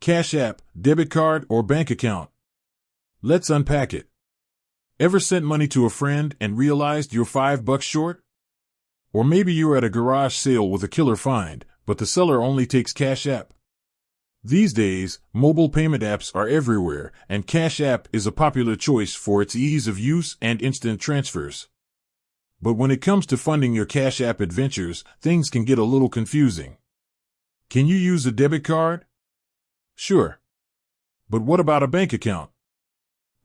Cash App, debit card, or bank account? Let's unpack it. Ever sent money to a friend and realized you're $5 short? Or maybe you're at a garage sale with a killer find, but the seller only takes Cash App. These days, mobile payment apps are everywhere, and Cash App is a popular choice for its ease of use and instant transfers. But when it comes to funding your Cash App adventures, things can get a little confusing. Can you use a debit card? Sure. But what about a bank account?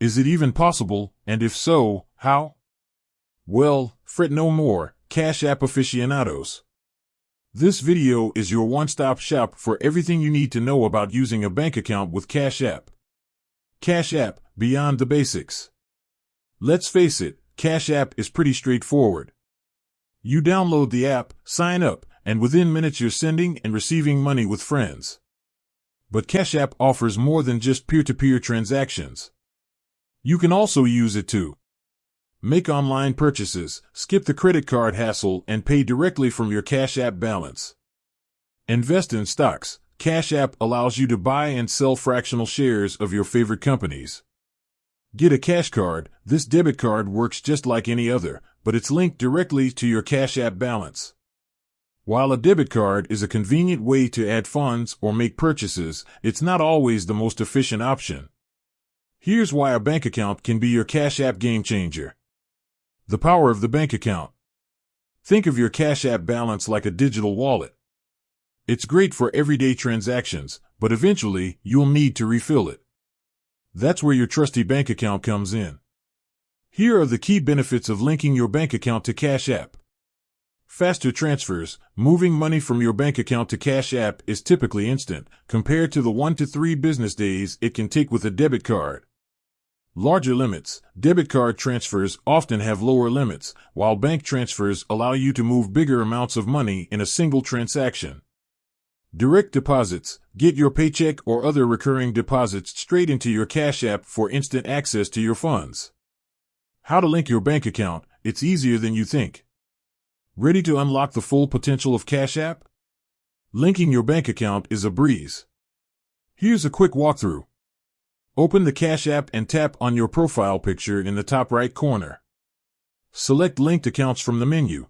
Is it even possible, and if so, how? Well, fret no more, Cash App aficionados. This video is your one-stop shop for everything you need to know about using a bank account with Cash App. Cash App, beyond the basics. Let's face it, Cash App is pretty straightforward. You download the app, sign up, and within minutes you're sending and receiving money with friends. But Cash App offers more than just peer-to-peer transactions. You can also use it to make online purchases, skip the credit card hassle, and pay directly from your Cash App balance. Invest in stocks. Cash App allows you to buy and sell fractional shares of your favorite companies. Get a cash card. This debit card works just like any other, but it's linked directly to your Cash App balance. While a debit card is a convenient way to add funds or make purchases, it's not always the most efficient option. Here's why a bank account can be your Cash App game changer. The power of the bank account. Think of your Cash App balance like a digital wallet. It's great for everyday transactions, but eventually you'll need to refill it. That's where your trusty bank account comes in. Here are the key benefits of linking your bank account to Cash App. Faster transfers. Moving money from your bank account to Cash App is typically instant, compared to the 1 to 3 business days it can take with a debit card. Larger limits. Debit card transfers often have lower limits, while bank transfers allow you to move bigger amounts of money in a single transaction. Direct deposits. Get your paycheck or other recurring deposits straight into your Cash App for instant access to your funds. How to link your bank account. It's easier than you think. Ready to unlock the full potential of Cash App? Linking your bank account is a breeze. Here's a quick walkthrough. Open the Cash App and tap on your profile picture in the top right corner. Select Linked Accounts from the menu.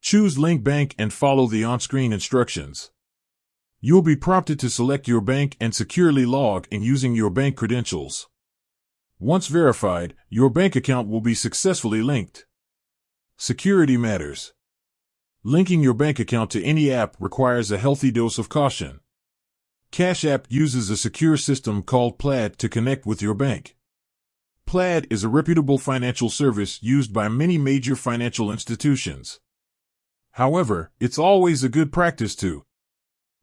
Choose Link Bank and follow the on-screen instructions. You'll be prompted to select your bank and securely log in using your bank credentials. Once verified, your bank account will be successfully linked. Security matters. Linking your bank account to any app requires a healthy dose of caution. Cash App uses a secure system called Plaid to connect with your bank. Plaid is a reputable financial service used by many major financial institutions. However, it's always a good practice to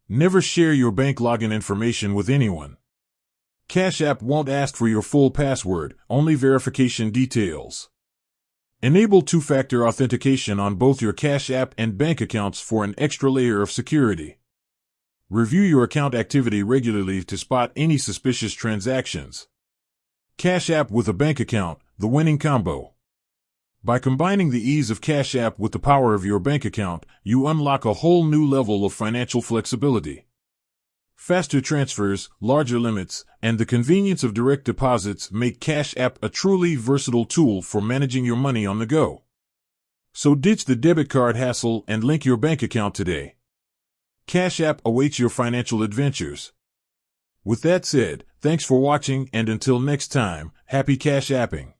never share your bank login information with anyone. Cash App won't ask for your full password, only verification details. Enable two-factor authentication on both your Cash App and bank accounts for an extra layer of security. Review your account activity regularly to spot any suspicious transactions. Cash App with a bank account, the winning combo. By combining the ease of Cash App with the power of your bank account, you unlock a whole new level of financial flexibility. Faster transfers, larger limits, and the convenience of direct deposits make Cash App a truly versatile tool for managing your money on the go. So ditch the debit card hassle and link your bank account today. Cash App awaits your financial adventures. With that said, thanks for watching, and until next time, happy Cash Apping.